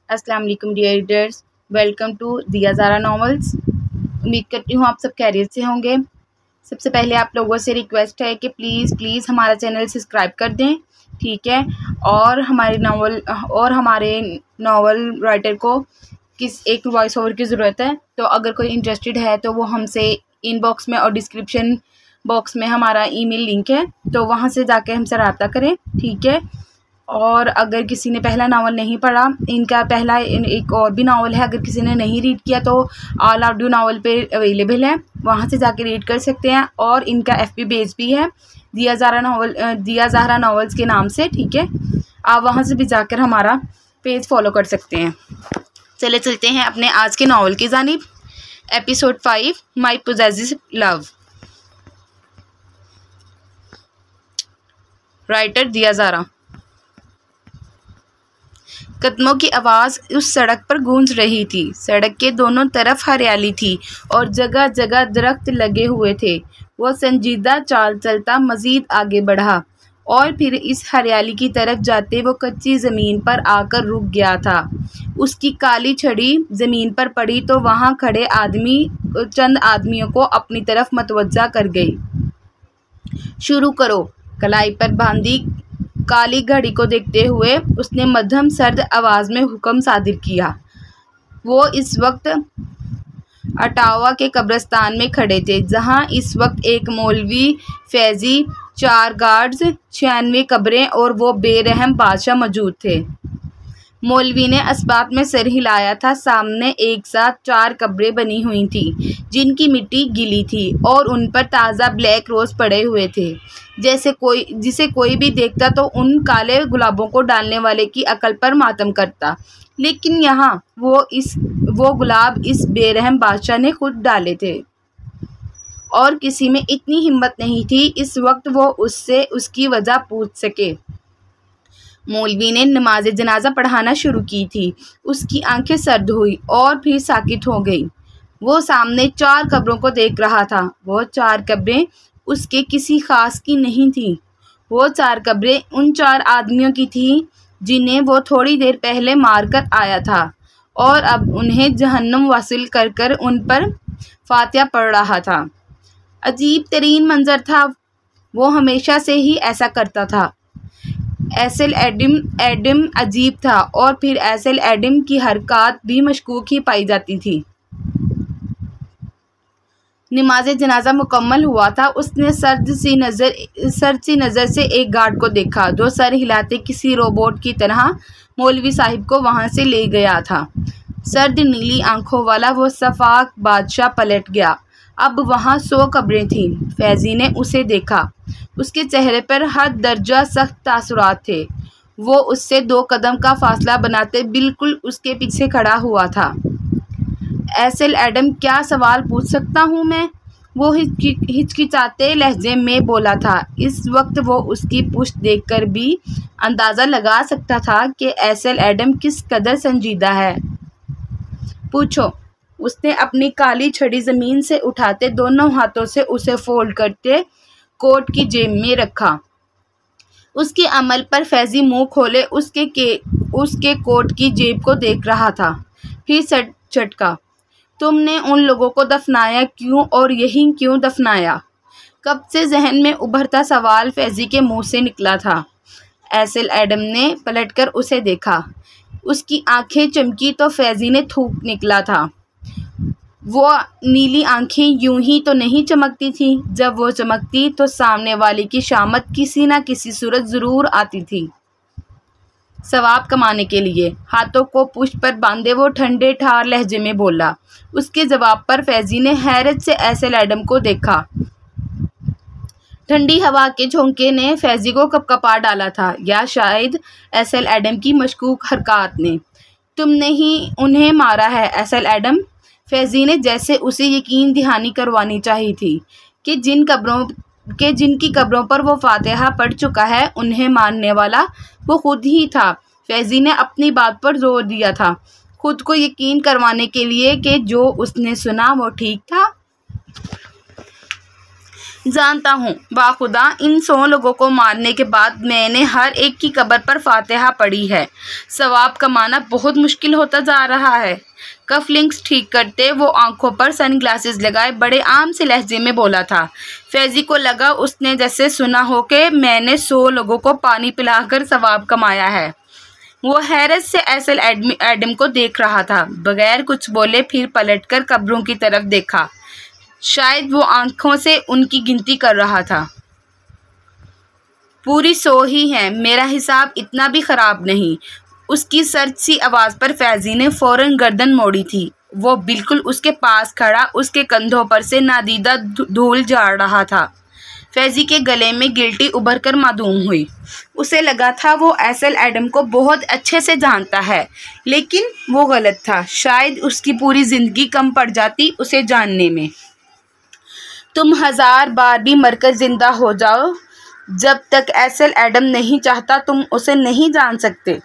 अस्सलाम वालेकुम dear readers, welcome to दिया ज़ारा नॉवेल्स। उम्मीद करती हूँ आप सब खैरियत से होंगे। सबसे पहले आप लोगों से रिक्वेस्ट है कि प्लीज़ हमारा चैनल सब्सक्राइब कर दें, ठीक है। और हमारे नावल राइटर को एक वॉइस ओवर की ज़रूरत है, तो अगर कोई इंटरेस्टेड है तो वो हमसे इनबॉक्स में और डिस्क्रिप्शन बॉक्स में हमारा ईमेल लिंक है, तो वहाँ से जाके हमसे रब्ता करें, ठीक है। और अगर किसी ने पहला नावल नहीं पढ़ा, इनका पहला एक और भी नावल है, अगर किसी ने नहीं रीड किया तो ऑल ऑडियो नावल पे अवेलेबल है, वहाँ से जाके रीड कर सकते हैं। और इनका FB पेज भी है दिया ज़ारा नावल्स के नाम से, ठीक है। आप वहाँ से भी जाकर हमारा पेज फॉलो कर सकते हैं। चलते हैं अपने आज के नावल की जानिब। एपिसोड 5 माई पोजेसिव लव। राइटर दिया ज़ारा। कदमों की आवाज़ उस सड़क पर गूंज रही थी। सड़क के दोनों तरफ हरियाली थी और जगह जगह दरख्त लगे हुए थे। वो संजीदा चाल चलता मज़ीद आगे बढ़ा और फिर इस हरियाली की तरफ जाते वो कच्ची ज़मीन पर आकर रुक गया था। उसकी काली छड़ी ज़मीन पर पड़ी तो वहाँ खड़े चंद आदमियों को अपनी तरफ मतवज्जा कर गई। शुरू करो। कलाई पर बांधी काली घड़ी को देखते हुए उसने मध्यम सर्द आवाज़ में हुक्म सादिर किया। वो इस वक्त अटावा के कब्रिस्तान में खड़े थे, जहां इस वक्त एक मौलवी, फैजी, 4 गार्ड्स, 96 कब्रें और वो बेरहम बादशाह मौजूद थे। मौलवी ने असबाब में सर हिलाया था। सामने एक साथ 4 कब्रें बनी हुई थी, जिनकी मिट्टी गीली थी और उन पर ताज़ा ब्लैक रोज़ पड़े हुए थे। जिसे कोई भी देखता तो उन काले गुलाबों को डालने वाले की अकल पर मातम करता, लेकिन यहाँ वो गुलाब इस बेरहम बादशाह ने खुद डाले थे और किसी में इतनी हिम्मत नहीं थी इस वक्त वो उससे उसकी वजह पूछ सके। मौलवी ने नमाज जनाजा पढ़ाना शुरू की थी। उसकी आंखें सर्द हुई और फिर साकित हो गई। वो सामने 4 कब्रों को देख रहा था। वो 4 कब्रें उसके किसी खास की नहीं थी। वो 4 कब्रें उन 4 आदमियों की थी जिन्हें वो थोड़ी देर पहले मारकर आया था और अब उन्हें जहन्नुम वसूल कर कर उन पर फातिहा पढ़ रहा था। अजीब तरीन मंजर था। वो हमेशा से ही ऐसा करता था। एसेल एडम अजीब था और फिर एसेल एडम की हरकत भी मशकूक ही पाई जाती थी। नमाज जनाजा मुकम्मल हुआ था। उसने सर्द सी नज़र से एक गार्ड को देखा जो सर हिलाते किसी रोबोट की तरह मौलवी साहिब को वहां से ले गया था। सर्द नीली आंखों वाला वो सफाक बादशाह पलट गया। अब वहाँ 100 कब्रें थीं। फैजी ने उसे देखा। उसके चेहरे पर हर दर्जा सख्त तासुरात थे। वो उससे 2 कदम का फासला बनाते बिल्कुल उसके पीछे खड़ा हुआ था। एसेल एडम, क्या सवाल पूछ सकता हूँ मैं? वो हिचकिचाते लहजे में बोला था। इस वक्त वो उसकी पुश्त देखकर भी अंदाज़ा लगा सकता था कि एसेल एडम किस कदर संजीदा है। पूछो। उसने अपनी काली छड़ी ज़मीन से उठाते दोनों हाथों से उसे फोल्ड करते कोट की जेब में रखा। उसके अमल पर फैजी मुंह खोले उसके कोट की जेब को देख रहा था। फिर झटका। तुमने उन लोगों को दफनाया क्यों और यहीं क्यों दफनाया? कब से जहन में उभरता सवाल फैजी के मुंह से निकला था। एसेल एडम ने पलटकर उसे देखा। उसकी आंखें चमकी तो फैजी ने थूक निकला था। वो नीली आंखें यूं ही तो नहीं चमकती थी। जब वो चमकती तो सामने वाले की शामत किसी न किसी सूरत ज़रूर आती थी। सवाब कमाने के लिए हाथों को पुश्त पर बांधे वो ठंडे ठार लहजे में बोला। उसके जवाब पर फैजी ने हैरत से एसेल एडम को देखा। ठंडी हवा के झोंके ने फैजी को कपकपा डाला था, या शायद एसेल एडम की मशकूक हरकत ने। तुमने ही उन्हें मारा है एसेल एडम? फैजी ने जैसे उसे यकीन दहानी करवानी चाहिए थी कि जिनकी कब्रों पर वो फातिहा पढ़ चुका है उन्हें मारने वाला वो खुद ही था। फैजी ने अपनी बात पर जोर दिया था, खुद को यकीन करवाने के लिए कि जो उसने सुना वो ठीक था। जानता हूँ, बाखुदा इन 100 लोगों को मारने के बाद मैंने हर एक की कब्र पर फातिहा पढ़ी है। सवाब कमाना बहुत मुश्किल होता जा रहा है। कफलिंग्स ठीक करते वो आंखों पर सनग्लासेस लगाए बड़े आम से लहजे में बोला था। फैजी को लगा उसने जैसे सुना हो कि मैंने 100 लोगों को पानी पिलाकर सवाब कमाया है। वो हैरत से एसल एडम को देख रहा था। बगैर कुछ बोले फिर पलटकर कब्रों की तरफ देखा। शायद वो आंखों से उनकी गिनती कर रहा था। पूरी 100 ही हैं, मेरा हिसाब इतना भी खराब नहीं। उसकी सर्द सी आवाज़ पर फैजी ने फौरन गर्दन मोड़ी थी। वो बिल्कुल उसके पास खड़ा उसके कंधों पर से नादीदा धूल झाड़ रहा था। फैजी के गले में गिल्टी उभर कर मासूम हुई। उसे लगा था वो एसल एडम को बहुत अच्छे से जानता है, लेकिन वो गलत था। शायद उसकी पूरी ज़िंदगी कम पड़ जाती उसे जानने में। तुम 1000 बार भी मरकर ज़िंदा हो जाओ, जब तक एसल एडम नहीं चाहता तुम उसे नहीं जान सकते।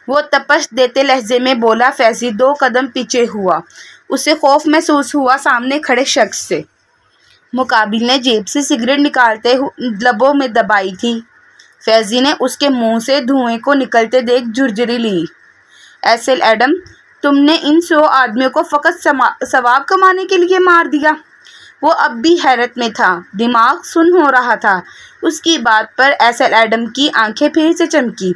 वो तपश देते लहजे में बोला। फैजी 2 कदम पीछे हुआ। उसे खौफ महसूस हुआ सामने खड़े शख्स से। मुकाबिल ने जेब से सिगरेट निकालते हुए लबों में दबाई थी। फैजी ने उसके मुंह से धुएं को निकलते देख झुरझुरी ली। एसल एडम, तुमने इन 100 आदमियों को फ़कत सवाब कमाने के लिए मार दिया? वो अब भी हैरत में था। दिमाग सुन्न हो रहा था। उसकी बात पर एसल एडम की आंखें फिर से चमकी।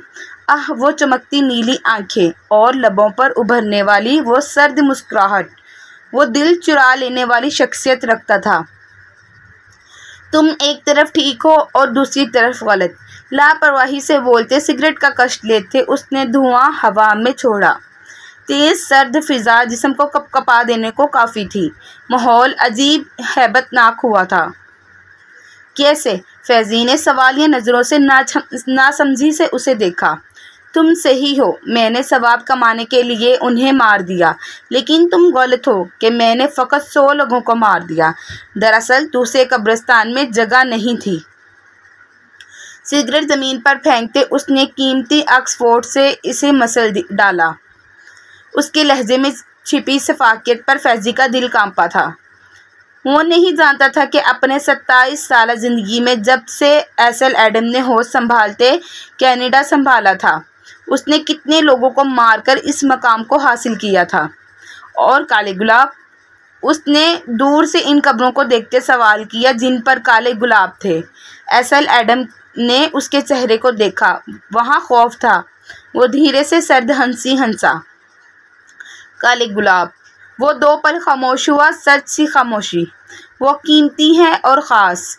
आह, वो चमकती नीली आंखें और लबों पर उभरने वाली वो सर्द मुस्कुराहट। वो दिल चुरा लेने वाली शख्सियत रखता था। तुम एक तरफ ठीक हो और दूसरी तरफ गलत। लापरवाही से बोलते सिगरेट का कष्ट लेते उसने धुआं हवा में छोड़ा। तेज़ सर्द फिजा जिस्म को कपकपा देने को काफ़ी थी। माहौल अजीब हैबतनाक हुआ था। कैसे? फैजी ने सवालिया नज़रों से नासमझी से उसे देखा। तुम सही हो, मैंने सवाब कमाने के लिए उन्हें मार दिया, लेकिन तुम गलत हो कि मैंने फ़कत 100 लोगों को मार दिया। दरअसल दूसरे कब्रिस्तान में जगह नहीं थी। सिगरेट ज़मीन पर फेंकते उसने कीमती ऑक्सफोर्ड से इसे मसल डाला। उसके लहजे में छिपी शफ़ाक़त पर फैजी का दिल कांपा था। वो नहीं जानता था कि अपने 27 साल ज़िंदगी में जब से एसल एडम ने होश संभालते कनाडा संभाला था, उसने कितने लोगों को मारकर इस मकाम को हासिल किया था। और काले गुलाब, उसने दूर से इन कब्रों को देखते सवाल किया जिन पर काले गुलाब थे। एसल एडम ने उसके चेहरे को देखा। वहाँ खौफ था। वो धीरे से सर्द हंसी हंसा। काले गुलाब। वो 2 पल खामोश हुआ। सर्द सी खामोशी। वो कीमती है और ख़ास,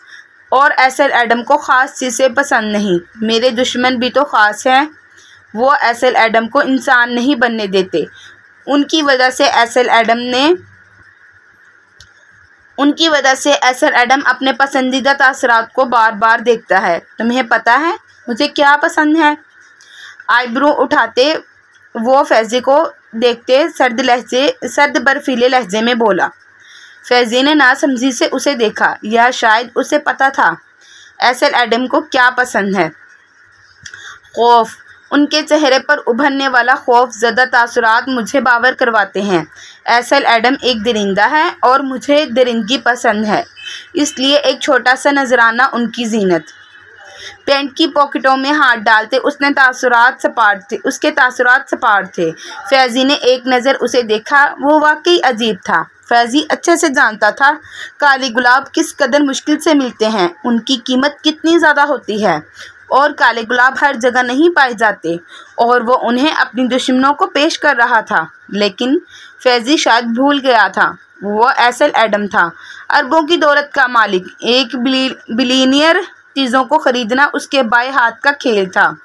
और एसल एडम को ख़ास चीज़ें पसंद नहीं। मेरे दुश्मन भी तो ख़ास हैं। वो एसल एडम को इंसान नहीं बनने देते। उनकी वजह से एसल एडम अपने पसंदीदा तासरात को बार बार देखता है। तुम्हें पता है मुझे क्या पसंद है? आईब्रो उठाते वो फैजी को देखते सर्द बर्फीले लहजे में बोला। फैजी ने नासमझी से उसे देखा, या शायद उसे पता था एसल एडम को क्या पसंद है। खौफ। उनके चेहरे पर उभरने वाला खौफ ज़दा तासुरात मुझे बावर करवाते हैं। एसल एडम एक दरिंदा है और मुझे दरिंदगी पसंद है, इसलिए एक छोटा सा नजराना उनकी जीनत। पैंट की पॉकेटों में हाथ डालते उसके तासुरात सपाट थे। फैजी ने एक नज़र उसे देखा। वो वाकई अजीब था। फैजी अच्छे से जानता था काले गुलाब किस कदर मुश्किल से मिलते हैं, उनकी कीमत कितनी ज़्यादा होती है, और काले गुलाब हर जगह नहीं पाए जाते, और वो उन्हें अपनी दुश्मनों को पेश कर रहा था। लेकिन फैजी शायद भूल गया था वो एसल एडम था, अरबों की दौलत का मालिक, एक बिलियनियर। चीज़ों को खरीदना उसके बाएं हाथ का खेल था,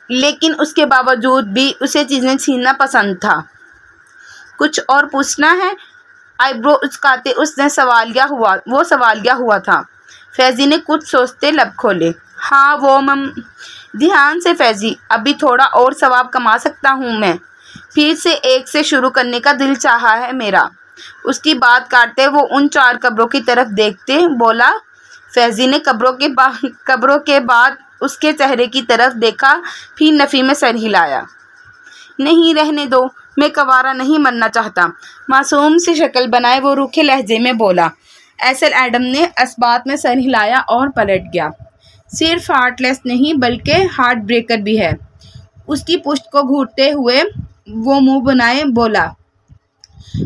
लेकिन उसके बावजूद भी उसे चीज़ें छीनना पसंद था। कुछ और पूछना है? आईब्रो उचकाते उसने सवालिया हुआ था। फैजी ने कुछ सोचते लब खोले। हाँ, वो ध्यान से फैजी, अभी थोड़ा और सवाब कमा सकता हूँ मैं। फिर से एक से शुरू करने का दिल चाहा है मेरा। उसकी बात काटते वो उन 4 कब्रों की तरफ देखते बोला। फैजी ने कब्रों के बाद उसके चेहरे की तरफ देखा, फिर नफ़ी में सर हिलाया। नहीं, रहने दो, मैं कवारा नहीं मरना चाहता। मासूम सी शक्ल बनाए वो रूखे लहजे में बोला। एसल एडम ने इस्बात में सर हिलाया और पलट गया। सिर्फ हार्टलेस नहीं बल्कि हार्ट ब्रेकर भी है। उसकी पुश्त को घूरते हुए वो मुंह बनाए बोला।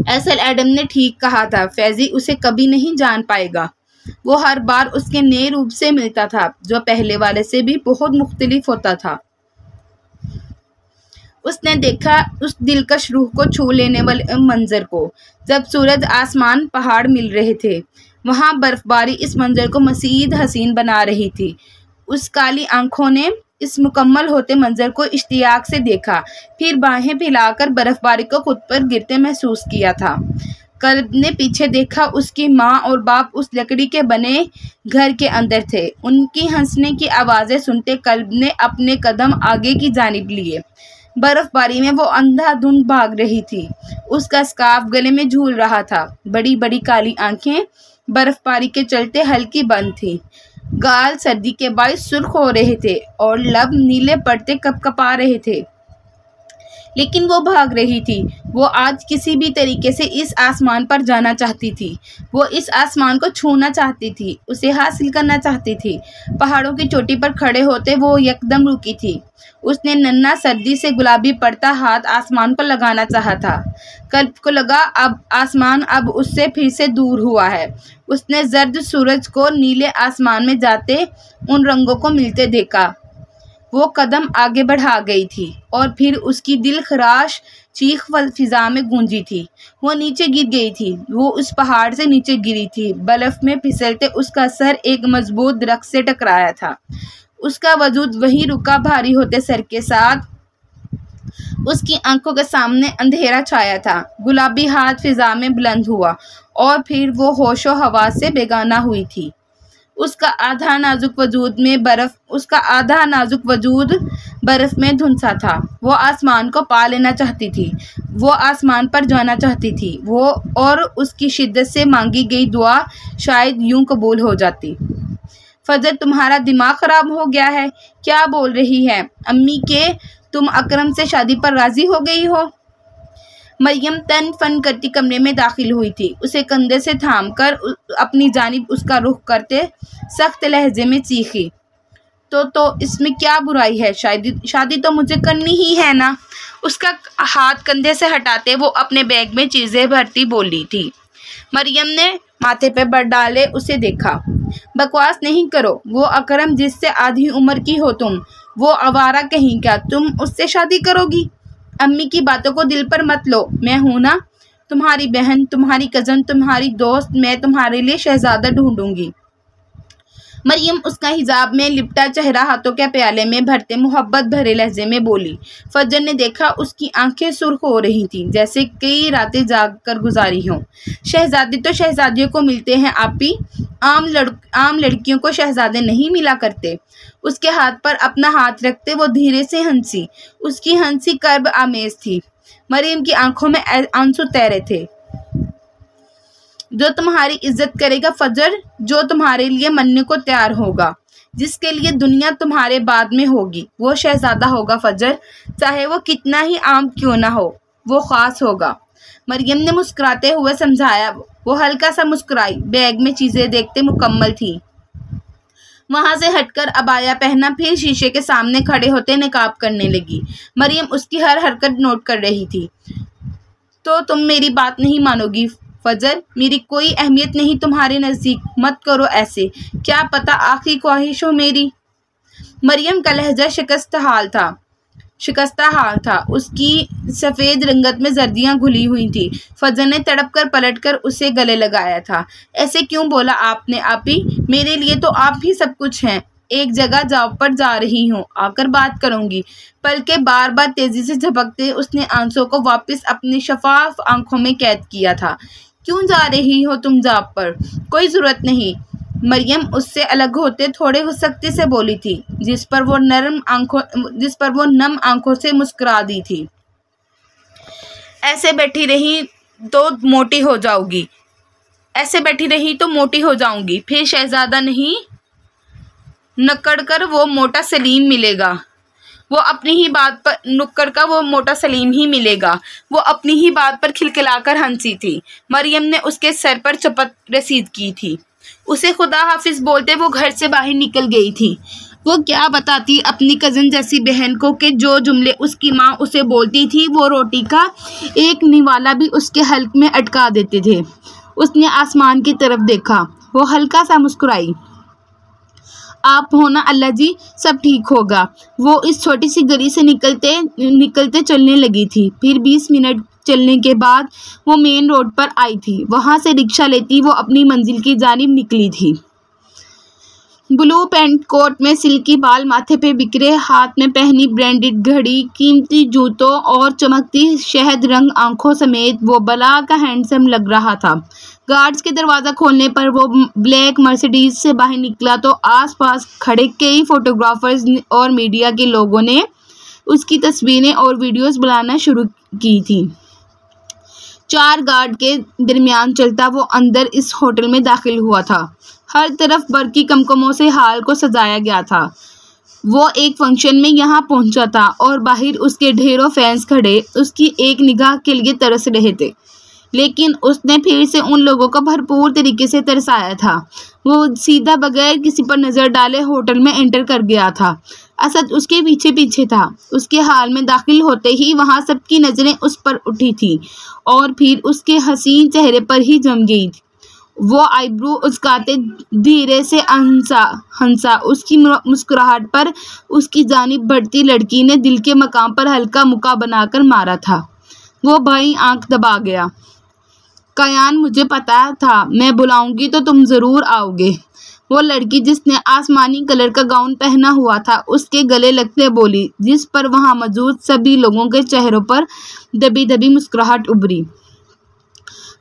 एसल एडम ने ठीक कहा था, फैजी उसे कभी नहीं जान पाएगा। वो हर बार उसके नए रूप से मिलता था जो पहले वाले से भी बहुत मुख्तलिफ होता था। उसने देखा उस दिलकश रूह को छू लेने वाले मंजर को, जब सूरज आसमान पहाड़ मिल रहे थे। वहाँ बर्फबारी इस मंजर को मज़ीद हसीन बना रही थी। उस काली आंखों ने इस मुकम्मल होते मंजर को इश्तियाक से देखा, फिर बाहें फैलाकर बर्फबारी को खुद पर गिरते महसूस किया था। कल्ब ने पीछे देखा। उसकी माँ और बाप उस लकड़ी के बने घर के अंदर थे। उनकी हंसने की आवाज़ें सुनते कल्ब ने अपने कदम आगे की जानिब लिए। बर्फबारी में वो अंधाधुंध भाग रही थी। उसका स्कार्फ गले में झूल रहा था। बड़ी बड़ी काली आंखें बर्फबारी के चलते हल्की बंद थी। गाल सर्दी के बायस सुर्ख हो रहे थे और लब नीले पड़ते कपकपा रहे थे। लेकिन वो भाग रही थी। वो आज किसी भी तरीके से इस आसमान पर जाना चाहती थी। वो इस आसमान को छूना चाहती थी, उसे हासिल करना चाहती थी। पहाड़ों की चोटी पर खड़े होते वो यकदम रुकी थी। उसने नन्हा सर्दी से गुलाबी पड़ता हाथ आसमान पर लगाना चाहा था। कल्ब को लगा अब आसमान अब उससे फिर से दूर हुआ है। उसने जर्द सूरज को नीले आसमान में जाते उन रंगों को मिलते देखा। वो कदम आगे बढ़ा गई थी और फिर उसकी दिल खराश चीख फिजा में गूंजी थी। वो नीचे गिर गई थी। वो उस पहाड़ से नीचे गिरी थी। बर्फ में फिसलते उसका सर एक मजबूत दरख्त से टकराया था। उसका वजूद वहीं रुका, भारी होते सर के साथ। उसकी आंखों के सामने अंधेरा छाया था। गुलाबी हाथ फिजा में बुलंद हुआ और फिर वो होशो हवास से बेगाना हुई थी। उसका आधा नाजुक वजूद बर्फ में धुंसा था। वो आसमान को पा लेना चाहती थी। वो आसमान पर जाना चाहती थी। वो और उसकी शिद्दत से मांगी गई दुआ शायद यूं कबूल हो जाती। फजर, तुम्हारा दिमाग खराब हो गया है? क्या बोल रही है अम्मी के तुम अकरम से शादी पर राजी हो गई हो? मरियम तन फन करती कमरे में दाखिल हुई थी। उसे कंधे से थामकर अपनी जानिब उसका रुख करते सख्त लहजे में चीखी। तो इसमें क्या बुराई है? शादी तो मुझे करनी ही है ना। उसका हाथ कंधे से हटाते वो अपने बैग में चीज़ें भरती बोली थी। मरियम ने माथे पे बट डाले उसे देखा। बकवास नहीं करो। वो अकरम जिससे आधी उम्र की हो तुम, वो आवारा कहीं क्या, तुम उससे शादी करोगी? अम्मी की बातों को दिल पर मत लो। मैं हूं ना, तुम्हारी बहन, तुम्हारी कज़न, तुम्हारी दोस्त। मैं तुम्हारे लिए शहजादा ढूंढूंगी। मरियम उसका हिजाब में लिपटा चेहरा हाथों के प्याले में भरते मोहब्बत भरे लहजे में बोली। फजर ने देखा उसकी आंखें सुर्ख हो रही थीं, जैसे कई रातें जाग कर गुजारी हों। शहजादे तो शहजादियों को मिलते हैं आपी, आम लड़कियों को शहजादे नहीं मिला करते। उसके हाथ पर अपना हाथ रखते वो धीरे से हंसी। उसकी हंसी कर्ब आमेज थी। मरियम की आंखों में आंसू तैरे थे। जो तुम्हारी इज्जत करेगा फजर, जो तुम्हारे लिए मरने को तैयार होगा, जिसके लिए दुनिया तुम्हारे बाद में होगी, वो शहजादा होगा फजर, चाहे वो कितना ही आम क्यों ना हो, वो खास होगा। मरियम ने मुस्कुराते हुए समझाया। वो हल्का सा मुस्कुराई। बैग में चीज़ें देखते मुकम्मल थी। वहाँ से हटकर अबाया पहना, फिर शीशे के सामने खड़े होते नकाब करने लगी। मरियम उसकी हर हरकत नोट कर रही थी। तो तुम मेरी बात नहीं मानोगी फजर? मेरी कोई अहमियत नहीं तुम्हारे नज़दीक। मत करो ऐसे। क्या पता आखिरी ख्वाहिश हो मेरी। मरियम का लहजा शिकस्ता हाल था। उसकी सफ़ेद रंगत में जर्दियाँ घुली हुई थी। फजर ने तड़प कर पलट कर उसे गले लगाया था। ऐसे क्यों बोला आपने आपी? मेरे लिए तो आप ही सब कुछ हैं। एक जगह जॉब पर जा रही हूँ, आकर बात करूँगी। पलके बार बार तेज़ी से झपकते उसने आंसुओं को वापस अपनी शफाफ आंखों में कैद किया था। क्यों जा रही हो तुम जॉब पर? कोई ज़रूरत नहीं। मरियम उससे अलग होते थोड़े सख्ती से बोली थी, जिस पर वो नम आंखों से मुस्कुरा दी थी। ऐसे बैठी रही तो मोटी हो जाऊंगी। फिर शहजादा नहीं, नकड़ कर वो मोटा सलीम मिलेगा। वो अपनी ही बात पर नुक्कड़ का वो मोटा सलीम ही मिलेगा। वो अपनी ही बात पर खिलखिलाकर हंसी थी। मरियम ने उसके सर पर चपत रसीद की थी। उसे खुदा हाफिज बोलते वो घर से बाहर निकल गई थी। वो क्या बताती अपनी कज़न जैसी बहन को कि जो जुमले उसकी माँ उसे बोलती थी वो रोटी का एक निवाला भी उसके हल्क में अटका देते थे। उसने आसमान की तरफ देखा। वो हल्का सा मुस्कुराई। आप हो ना अल्लाह जी, सब ठीक होगा। वो इस छोटी सी गली से निकलते चलने लगी थी। फिर 20 मिनट चलने के बाद वो मेन रोड पर आई थी। वहाँ से रिक्शा लेती वो अपनी मंजिल की जानिब निकली थी। ब्लू पैंट कोट में सिल्की बाल माथे पे बिखरे, हाथ में पहनी ब्रांडेड घड़ी, कीमती जूतों और चमकती शहद रंग आंखों समेत वो बला का हैंडसम लग रहा था। गार्ड्स के दरवाज़ा खोलने पर वो ब्लैक मर्सिडीज से बाहर निकला तो आसपास खड़े कई फोटोग्राफर्स और मीडिया के लोगों ने उसकी तस्वीरें और वीडियोस बनाना शुरू की थी। 4 गार्ड के दरमियान चलता वो अंदर इस होटल में दाखिल हुआ था। हर तरफ बरकी कमकमों से हाल को सजाया गया था। वो एक फंक्शन में यहाँ पहुँचा था और बाहर उसके ढेरों फैंस खड़े उसकी एक निगाह के लिए तरस रहे थे। लेकिन उसने फिर से उन लोगों को भरपूर तरीके से तरसाया था। वो सीधा बगैर किसी पर नज़र डाले होटल में एंटर कर गया था। असद उसके पीछे पीछे था। उसके हाल में दाखिल होते ही वहाँ सबकी नज़रें उस पर उठी थी और फिर उसके हसीन चेहरे पर ही जम गई थी। वो आईब्रो उचकाते धीरे से हंसा। उसकी मुस्कुराहट पर उसकी जानिब बढ़ती लड़की ने दिल के मकाम पर हल्का मुक्का बनाकर मारा था। वो बाईं आंख दबा गया। कयान, मुझे पता था मैं बुलाऊंगी तो तुम ज़रूर आओगे। वो लड़की जिसने आसमानी कलर का गाउन पहना हुआ था उसके गले लगते बोली, जिस पर वहाँ मौजूद सभी लोगों के चेहरों पर दबी दबी मुस्कुराहट उभरी।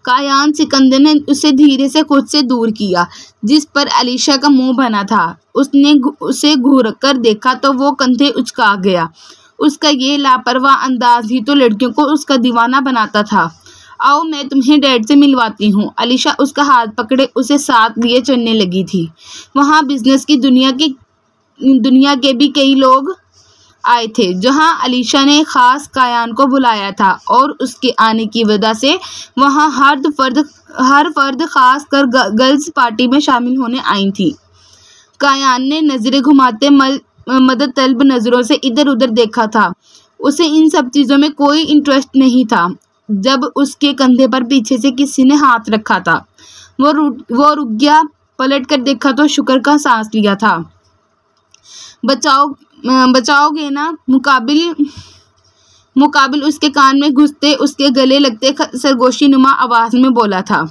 कायान सिकंदर ने उसे धीरे से खुद से दूर किया, जिस पर अलीशा का मुंह बना था। उसने उसे घूर कर देखा तो वो कंधे उचका गया। उसका ये लापरवाह अंदाज ही तो लड़कियों को उसका दीवाना बनाता था। आओ मैं तुम्हें डैड से मिलवाती हूँ। अलीशा उसका हाथ पकड़े उसे साथ लिए चलने लगी थी। वहाँ बिजनेस की दुनिया के भी कई लोग आए थे, जहां अलीशा ने खास कायान को बुलाया था और उसके आने की वजह से वहां हर फर्द खास कर गर्ल्स पार्टी में शामिल होने आई थी। कायान ने नजरें घुमाते मदद तलब नज़रों से इधर उधर देखा था। उसे इन सब चीज़ों में कोई इंटरेस्ट नहीं था। जब उसके कंधे पर पीछे से किसी ने हाथ रखा था वो रुक गया। पलट कर देखा तो शुक्र का सांस लिया था। बचाओगे ना? मुकाबिल उसके कान में घुसते उसके गले लगते सरगोशी नुमा आवाज़ में बोला था।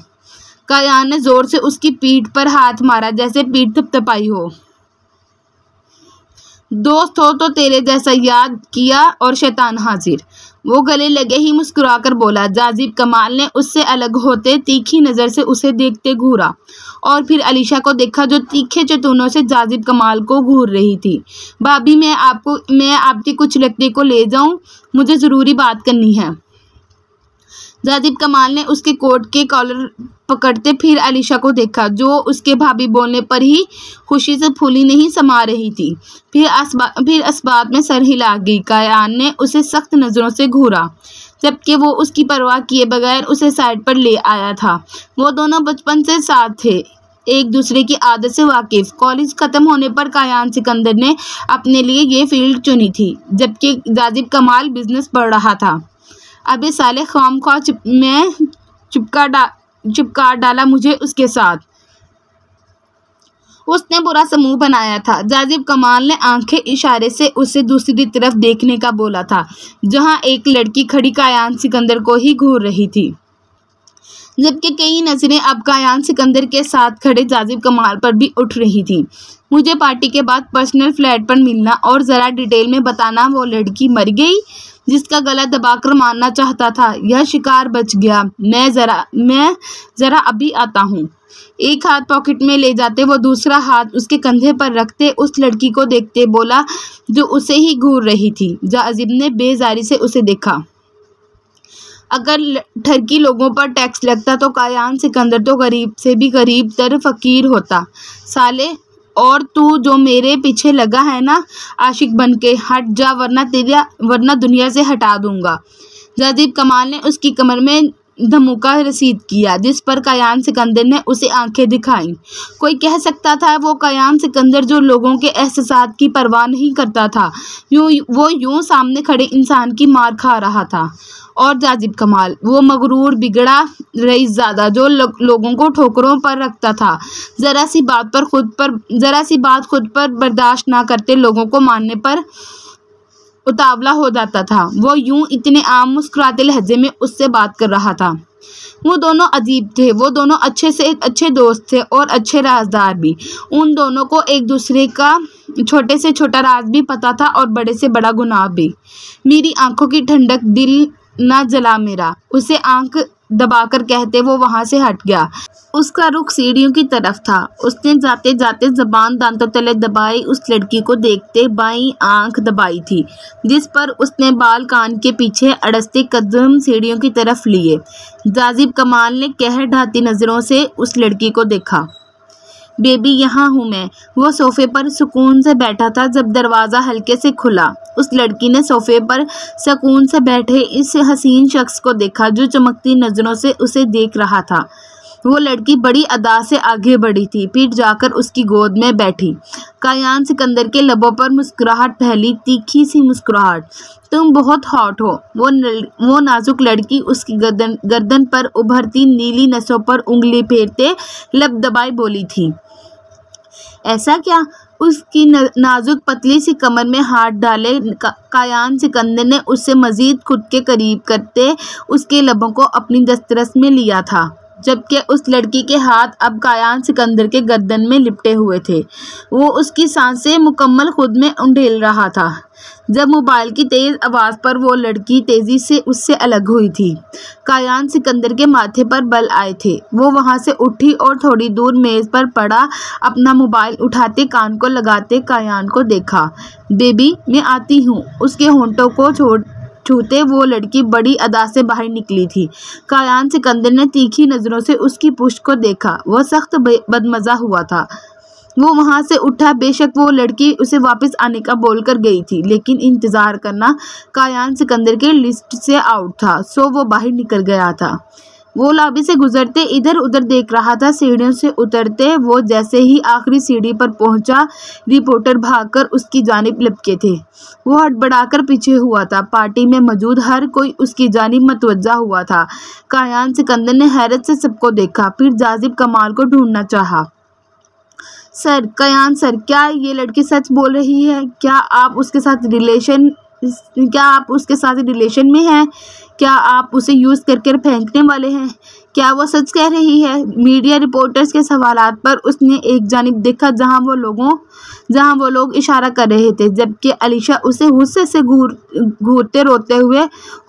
कायान ने जोर से उसकी पीठ पर हाथ मारा जैसे पीठ थपथपाई हो। दोस्त हो तो तेरे जैसा याद किया और शैतान हाजिर। वो गले लगे ही मुस्कुराकर बोला। जाजिब कमाल ने उससे अलग होते तीखी नज़र से उसे देखते घूरा और फिर अलीशा को देखा जो तीखे चतुनों से जाजिब कमाल को घूर रही थी। भाभी, मैं आपकी कुछ लड़के को ले जाऊं? मुझे ज़रूरी बात करनी है। जाजिब कमाल ने उसके कोट के कॉलर पकड़ते फिर अलीशा को देखा, जो उसके भाभी बोलने पर ही खुशी से फूली नहीं समा रही थी। फिर असबात में सर हिला गई। कायान ने उसे सख्त नज़रों से घूरा, जबकि वो उसकी परवाह किए बगैर उसे साइड पर ले आया था। वो दोनों बचपन से साथ थे, एक दूसरे की आदत से वाकिफ। कॉलेज ख़त्म होने पर कायान सिकंदर ने अपने लिए ये फील्ड चुनी थी, जबकि जाजिब कमाल बिजनेस पढ़ रहा था। अबे साले, ख्वामख्वाह चिपका डाला मुझे उसके साथ। उसने बुरा समूह बनाया था। जाजिब कमाल ने आंखें इशारे से उसे दूसरी तरफ देखने का बोला था, जहां एक लड़की खड़ी कायान सिकंदर को ही घूर रही थी, जबकि कई नजरें अब कायान सिकंदर के साथ खड़े जाजिब कमाल पर भी उठ रही थी। मुझे पार्टी के बाद पर्सनल फ्लैट पर मिलना और ज़रा डिटेल में बताना। वो लड़की मर गई जिसका गला दबाकर मारना चाहता था। यह शिकार बच गया। मैं ज़रा अभी आता हूँ। एक हाथ पॉकेट में ले जाते वो दूसरा हाथ उसके कंधे पर रखते उस लड़की को देखते बोला, जो उसे ही घूर रही थी। जाजिब ने बेजारी से उसे देखा। अगर ठरकी लोगों पर टैक्स लगता तो कायान सिकंदर तो गरीब से भी गरीब तर फकीर होता। साले, और तू जो मेरे पीछे लगा है ना आशिक बन के, हट जा वरना दुनिया से हटा दूंगा। जाजिब कमाल ने उसकी कमर में धमुका रसीद किया, जिस पर कायान सिकंदर ने उसे आंखें दिखाईं। कोई कह सकता था वो कायान सिकंदर जो लोगों के एहसासात की परवाह नहीं करता था, वो यूं सामने खड़े इंसान की मार खा रहा था। और जाजिब कमाल, वो मगरूर बिगड़ा रईसज़ादा जो लोगों को ठोकरों पर रखता था, जरा सी बात खुद पर बर्दाश्त ना करते लोगों को मानने पर उतावला हो जाता था। वो यूं इतने आम मुस्कुराते लहजे में उससे बात कर रहा था। वो दोनों अजीब थे, वो दोनों अच्छे से अच्छे दोस्त थे और अच्छे राजदार भी। उन दोनों को एक दूसरे का छोटे से छोटा राज भी पता था और बड़े से बड़ा गुनाह भी। मेरी आंखों की ठंडक दिल ना जला मेरा, उसे आंख दबाकर कहते वो वहां से हट गया। उसका रुख सीढ़ियों की तरफ था। उसने जाते जाते जबान दांतों तले दबाई, उस लड़की को देखते बाईं आंख दबाई थी, जिस पर उसने बाल कान के पीछे अड़सते कदम सीढ़ियों की तरफ लिए। जाजिब कमाल ने कहर ढाती नजरों से उस लड़की को देखा। बेबी, यहाँ हूँ मैं। वो सोफे पर सुकून से बैठा था जब दरवाज़ा हल्के से खुला। उस लड़की ने सोफे पर सुकून से बैठे इस हसीन शख्स को देखा जो चमकती नज़रों से उसे देख रहा था। वो लड़की बड़ी अदा से आगे बढ़ी थी, पीठ जाकर उसकी गोद में बैठी। कायान सिकंदर के लबों पर मुस्कुराहट फैली, तीखी सी मुस्कुराहट। तुम बहुत हॉट हो। वो नाजुक लड़की उसकी गर्दन पर उभरती नीली नसों पर उंगली फेरते लब दबाए बोली थी। ऐसा क्या? उसकी नाजुक पतली सी कमर में हाथ डाले कायान सिकंदर ने उससे मजीद खुद के करीब करते उसके लबों को अपनी दस्तरस में लिया था, जबकि उस लड़की के हाथ अब कायान सिकंदर के गर्दन में लिपटे हुए थे। वो उसकी सांसें मुकम्मल खुद में उंडेल रहा था। जब मोबाइल की तेज़ आवाज़ पर वो लड़की तेज़ी से उससे अलग हुई थी, कायान सिकंदर के माथे पर बल आए थे। वो वहाँ से उठी और थोड़ी दूर मेज़ पर पड़ा अपना मोबाइल उठाते कान को लगाते कायान को देखा। बेबी, मैं आती हूँ। उसके होंठों को छूते वो लड़की बड़ी अदा से बाहर निकली थी। कायान सिकंदर ने तीखी नज़रों से उसकी पुश्त को देखा। वह सख्त बदमज़ा हुआ था। वो वहाँ से उठा। बेशक वो लड़की उसे वापस आने का बोलकर गई थी, लेकिन इंतज़ार करना कायान सिकंदर के लिस्ट से आउट था, सो वो बाहर निकल गया था। वो लॉबी से गुजरते इधर उधर देख रहा था। सीढ़ियों से उतरते वो जैसे ही आखिरी सीढ़ी पर पहुंचा, रिपोर्टर भागकर उसकी जानिब लपके थे। वो हड़बड़ाकर पीछे हुआ था। पार्टी में मौजूद हर कोई उसकी जानिब मतवज्जा हुआ था। कायान सिकंदर ने हैरत से सबको देखा, फिर जाजिब कमाल को ढूंढना चाहा। सर, कायान सर, क्या ये लड़की सच बोल रही है? क्या आप उसके साथ रिलेशन में हैं? क्या आप उसे यूज़ करके फेंकने वाले हैं? क्या वो सच कह रही है? मीडिया रिपोर्टर्स के सवालात पर उसने एक जानिब देखा जहां वो लोग इशारा कर रहे थे, जबकि अलीशा उसे गुस्से से घूरते रोते हुए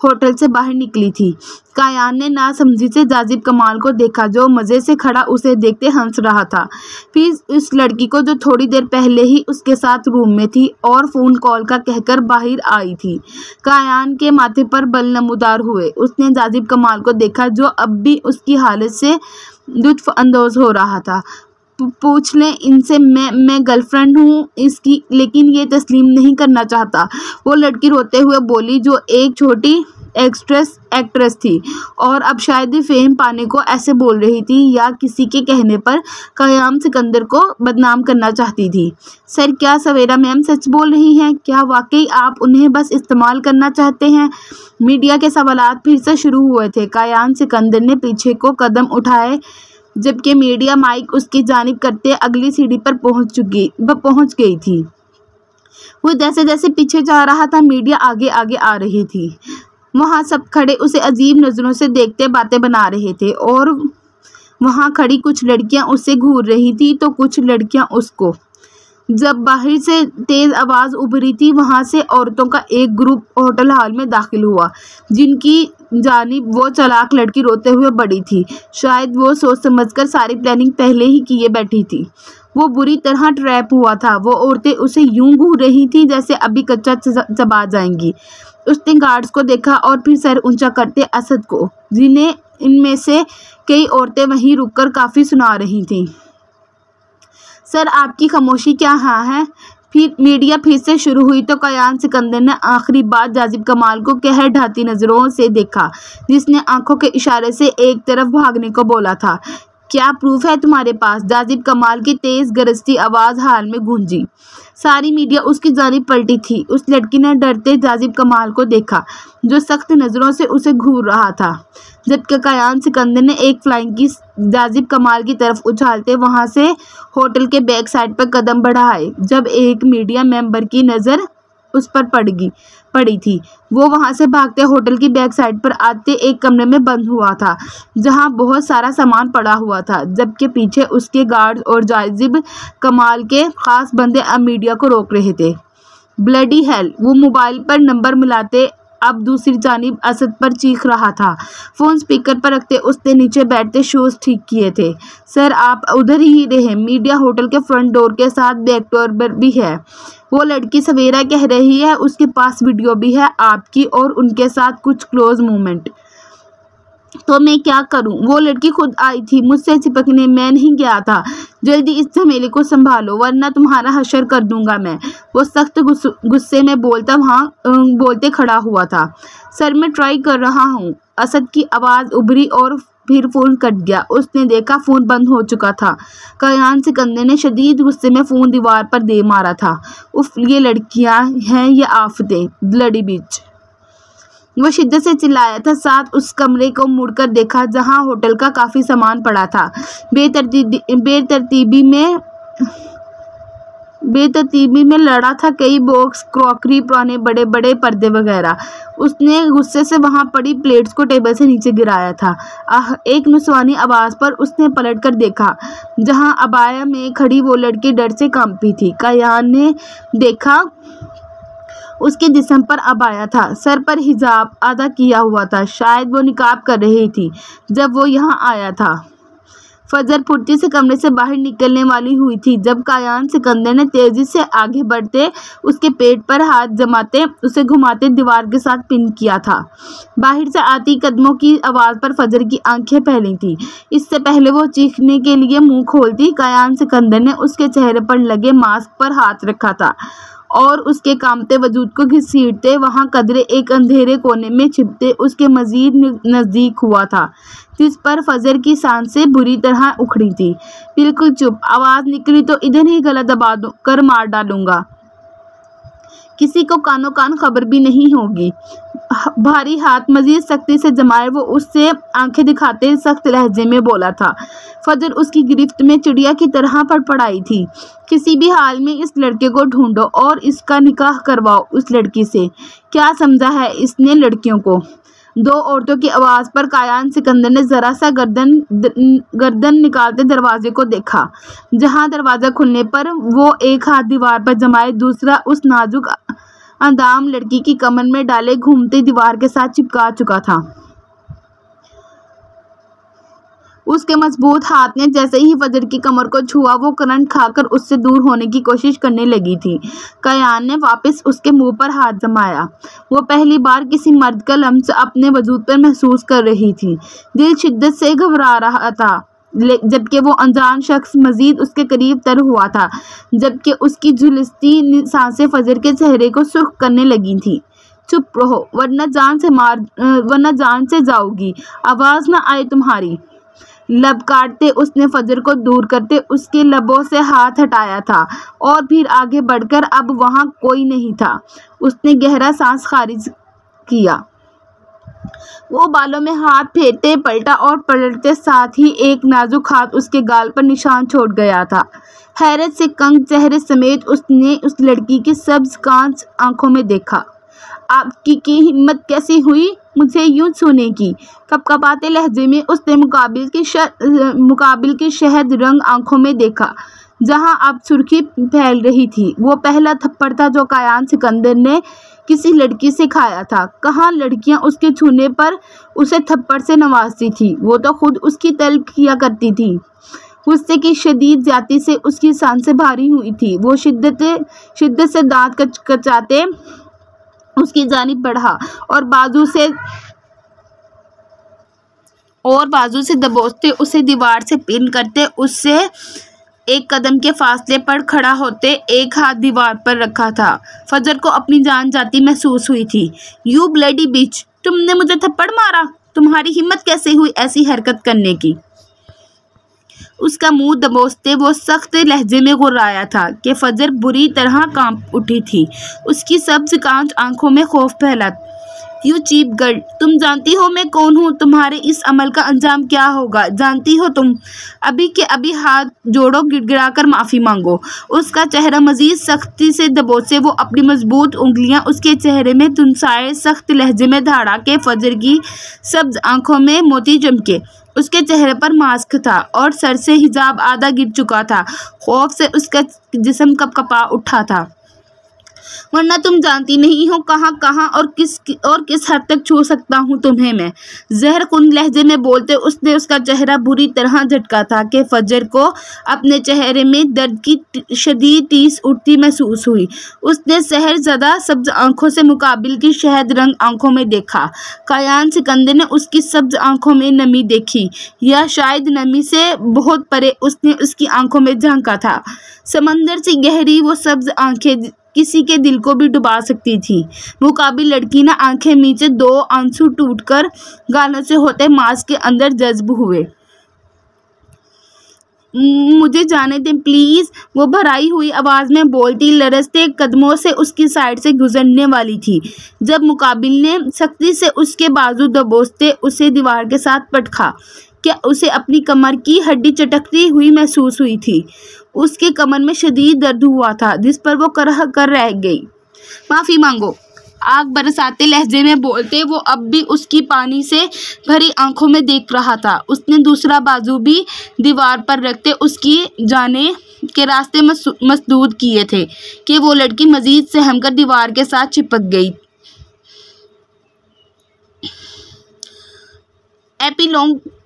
होटल से बाहर निकली थी। कायान ने नासमझी से जाजिब कमाल को देखा जो मज़े से खड़ा उसे देखते हंस रहा था। फिर उस लड़की को जो थोड़ी देर पहले ही उसके साथ रूम में थी और फ़ोन कॉल का कहकर बाहर आई थी। कायान के माथे पर बल नमूदार हुए। उसने जाजिब कमाल को देखा जो अब भी उसकी हालत से लुत्फ़ अंदोज़ हो रहा था। पूछ लें इनसे, मैं गर्लफ्रेंड हूँ इसकी, लेकिन ये तस्लीम नहीं करना चाहता। वो लड़की रोते हुए बोली, जो एक छोटी एक्ट्रेस थी और अब शायद फेम पाने को ऐसे बोल रही थी या किसी के कहने पर कायान सिकंदर को बदनाम करना चाहती थी। सर, क्या सवेरा मैम सच बोल रही हैं? क्या वाकई आप उन्हें बस इस्तेमाल करना चाहते हैं? मीडिया के सवालात फिर से शुरू हुए थे। कायान सिकंदर ने पीछे को कदम उठाए, जबकि मीडिया माइक उसकी जानिब करते अगली सीढ़ी पर पहुंच गई थी। वो जैसे जैसे पीछे जा रहा था, मीडिया आगे आगे आ रही थी। वहाँ सब खड़े उसे अजीब नज़रों से देखते बातें बना रहे थे और वहाँ खड़ी कुछ लड़कियाँ उसे घूर रही थी तो कुछ लड़कियाँ उसको। जब बाहर से तेज़ आवाज़ उभरी थी, वहाँ से औरतों का एक ग्रुप होटल हॉल में दाखिल हुआ, जिनकी जानिब वो चालाक लड़की रोते हुए बढ़ी थी। शायद वो सोच समझकर सारी प्लानिंग पहले ही किए बैठी थी। वो बुरी तरह ट्रैप हुआ था। वो औरतें उसे यूं घूर रही थी जैसे अभी कच्चा चबा जाएंगी। उसने गार्ड्स को देखा और फिर सर ऊंचा करते असद को, जिन्हें इनमें से कई औरतें वहीं रुककर काफ़ी सुना रही थीं। सर आपकी खामोशी क्या हाँ है? फिर मीडिया फिर से शुरू हुई तो कयान सिकंदर ने आखिरी बार जाजिब कमाल को कहर ढाती नजरों से देखा, जिसने आंखों के इशारे से एक तरफ भागने को बोला था। क्या प्रूफ है तुम्हारे पास? जाजिब कमाल की तेज गरजती आवाज हाल में गूंजी। सारी मीडिया उसकी जानिब पलटी थी। उस लड़की ने डरते जाजिब कमाल को देखा, जो सख्त नजरों से उसे घूर रहा था, जबकि कयान सिकंदर ने एक फ्लाइंग की जाजिब कमाल की तरफ उछालते वहां से होटल के बैक साइड पर कदम बढ़ाए। जब एक मीडिया मेंबर की नज़र उस पर पड़ी थी, वो वहां से भागते होटल की बैक साइड पर आते एक कमरे में बंद हुआ था, जहां बहुत सारा सामान पड़ा हुआ था, जबकि पीछे उसके गार्ड्स और जाजिब कमाल के खास बंदे अब मीडिया को रोक रहे थे। Bloody hell! वो मोबाइल पर नंबर मिलाते अब दूसरी जानिब असद पर चीख रहा था। फोन स्पीकर पर रखते उसने नीचे बैठते शूज ठीक किए थे। सर आप उधर ही रहे, मीडिया होटल के फ्रंट डोर के साथ बैक डोर पर भी है। वो लड़की सवेरा कह रही है उसके पास वीडियो भी है आपकी और उनके साथ कुछ क्लोज मूवमेंट। तो मैं क्या करूं? वो लड़की खुद आई थी मुझसे चिपकने, मैं नहीं गया था। जल्दी इस झमेले को संभालो वरना तुम्हारा हशर कर दूंगा मैं। वो सख्त गुस्से में बोलते खड़ा हुआ था। सर मैं ट्राई कर रहा हूँ। असद की आवाज़ उभरी और फिर फ़ोन कट गया। उसने देखा फ़ोन बंद हो चुका था। कयान सिकंदर ने शदीद गुस्से में फ़ोन दीवार पर दे मारा था। उफ, ये लड़कियाँ हैं ये आफतें, ब्लडी बिच! वो शिद्दत से चिल्लाया था। साथ उस कमरे को मुड़कर देखा जहां होटल का काफ़ी सामान पड़ा था। बेतरतीबी में लड़ा था कई बॉक्स, क्रॉकरी, पुराने बड़े बड़े पर्दे वगैरह। उसने गुस्से से वहां पड़ी प्लेट्स को टेबल से नीचे गिराया था। एक नुस्वानी आवाज़ पर उसने पलटकर देखा, जहां अबाया में खड़ी वो लड़की डर से कांपी थी। कयान ने देखा उसके जिस्म पर अबाया था, सर पर हिजाब आधा किया हुआ था। शायद वो निकाब कर रही थी जब वो यहाँ आया था। फजर फुर्ती से कमरे से बाहर निकलने वाली हुई थी जब कयान सिकंदर ने तेजी से आगे बढ़ते उसके पेट पर हाथ जमाते उसे घुमाते दीवार के साथ पिन किया था। बाहर से आती कदमों की आवाज़ पर फजर की आंखें फैली थी। इससे पहले वो चीखने के लिए मुंह खोलती, कयान सिकंदर ने उसके चेहरे पर लगे मास्क पर हाथ रखा था और उसके कांपते वजूद को घसीटते वहां कदरे एक अंधेरे कोने में छिपते उसके मजीद नज़दीक हुआ था, जिस पर फजर की सांसें बुरी तरह उखड़ी थी। बिल्कुल चुप, आवाज़ निकली तो इधर ही गला दबा कर मार डालूंगा, किसी को कानो कान खबर भी नहीं होगी। भारी हाथ मजीद सख्ती से जमाए वो उससे आंखें दिखाते सख्त लहजे में बोला था। फजर उसकी गिरफ्त में चिड़िया की तरह पड़पड़ाई थी। किसी भी हाल में इस लड़के को ढूंढो और इसका निकाह करवाओ उस लड़की से। क्या समझा है इसने लड़कियों को? दो औरतों की आवाज़ पर कयान सिकंदर ने ज़रा सा गर्दन निकालते दरवाजे को देखा, जहां दरवाज़ा खुलने पर वो एक हाथ दीवार पर जमाए दूसरा उस नाजुक अंदाम लड़की की कमर में डाले घूमते दीवार के साथ चिपका चुका था। उसके मजबूत हाथ ने जैसे ही फजर की कमर को छुआ वो करंट खाकर उससे दूर होने की कोशिश करने लगी थी। कयान ने वापस उसके मुंह पर हाथ जमाया। वो पहली बार किसी मर्द का लम्स अपने वजूद पर महसूस कर रही थी। दिल शिद्दत से घबरा रहा था, जबकि वो अनजान शख्स मजीद उसके करीब तर हुआ था, जबकि उसकी झुलसती सांसें फजर के चेहरे को सुर्ख करने लगी थी। चुप रहो वरना जान से जाओगी, आवाज़ ना आए तुम्हारी। लब काटते उसने फजर को दूर करते उसके लबों से हाथ हटाया था और फिर आगे बढ़कर अब वहाँ कोई नहीं था। उसने गहरा सांस खारिज किया। वो बालों में हाथ फेरते पलटा और पलटते साथ ही एक नाजुक हाथ उसके गाल पर निशान छोड़ गया था। हैरत से कंग चेहरे समेत उसने उस लड़की की सब्ज कांच आंखों में देखा। आपकी हिम्मत कैसी हुई मुझे यूं छूने की? कपकपाते लहजे में उसने मुकाबिल की शहद रंग आंखों में देखा, जहां अब सुर्खी फैल रही थी। वो पहला थप्पड़ था जो कयान सिकंदर ने किसी लड़की से खाया था। कहाँ लड़कियां उसके छूने पर उसे थप्पड़ से नवाजती थी, वो तो खुद उसकी तलब किया करती थी। गुस्से की शदीद ज्यादती से उसकी सांसें भारी हुई थी। वो शिद्दत से दांत कचकचाते उसकी जानिब बढ़ा और बाजू से दबोचते उसे दीवार से पिन करते उससे एक कदम के फासले पर खड़ा होते एक हाथ दीवार पर रखा था। फजर को अपनी जान जाती महसूस हुई थी। यू ब्लडी बिच, तुमने मुझे थप्पड़ मारा? तुम्हारी हिम्मत कैसे हुई ऐसी हरकत करने की? उसका मुंह दबोचते वो सख्त लहजे में गुर्राया था कि फजर बुरी तरह कांप उठी थी। उसकी सब्ज कांच आंखों में खौफ फैला। यू चीप गर्ल, तुम जानती हो मैं कौन हूँ? तुम्हारे इस अमल का अंजाम क्या होगा जानती हो तुम? अभी के अभी हाथ जोड़ो, गिड़गिड़ाकर माफ़ी मांगो। उसका चेहरा मजीद सख्ती से दबोचे वो अपनी मजबूत उंगलियां उसके चेहरे में तुनसाए सख्त लहजे में धाड़ा के फजर की सब्ज आंखों में मोती चमके। उसके चेहरे पर मास्क था और सर से हिजाब आधा गिर चुका था। खौफ से उसका जिस्म कपकपा उठा था। वरना तुम जानती नहीं हो कहाँ और किस हद तक छू सकता हूँ तुम्हें मैं। जहरकुन लहजे में बोलते उसने उसका चेहरा बुरी तरह झटका था कि फजर को अपने चेहरे में दर्द की शदीद टीस उठती महसूस हुई। उसने सहरज़दा सब्ज आंखों से मुकाबिल की शहद रंग आंखों में देखा। कायान सिकंदर ने उसकी सब्ज आंखों में नमी देखी, या शायद नमी से बहुत परे उसने उसकी आंखों में झांका था। समंदर से गहरी वो सब्ज आंखें किसी के दिल को भी डुबा सकती थी। मुकाबिल लड़की ना आंखें नीचे दो आंसू टूटकर गालों से होते मांस के अंदर जज्ब हुए। मुझे जाने दें प्लीज, वो भराई हुई आवाज में बोलती लरजते कदमों से उसकी साइड से गुजरने वाली थी जब मुकाबिल ने सख्ती से उसके बाजू दबोचते उसे दीवार के साथ पटका। क्या उसे अपनी कमर की हड्डी चटकती हुई महसूस हुई थी? उसके कमर में शदीद दर्द हुआ था जिस पर वो करह कर रह गई। माफ़ी मांगो, आग बरसाते लहजे में बोलते वो अब भी उसकी पानी से भरी आंखों में देख रहा था। उसने दूसरा बाजू भी दीवार पर रखते उसकी जाने के रास्ते मसदूद किए थे कि वो लड़की मजीद सहम कर दीवार के साथ चिपक गई।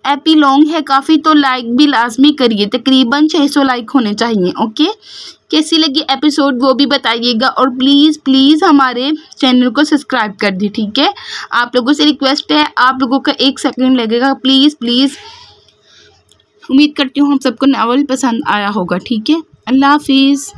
एपीलॉन्ग है काफ़ी, तो लाइक भी लाजमी करिए। तकरीबन 600 लाइक होने चाहिए। ओके, कैसी लगी एपिसोड वो भी बताइएगा और प्लीज़ हमारे चैनल को सब्सक्राइब कर दी। ठीक है, आप लोगों से रिक्वेस्ट है, आप लोगों का 1 सेकंड लगेगा। प्लीज़ उम्मीद करती हूँ हम सबको नावल पसंद आया होगा। ठीक है, अल्लाह हाफिज़।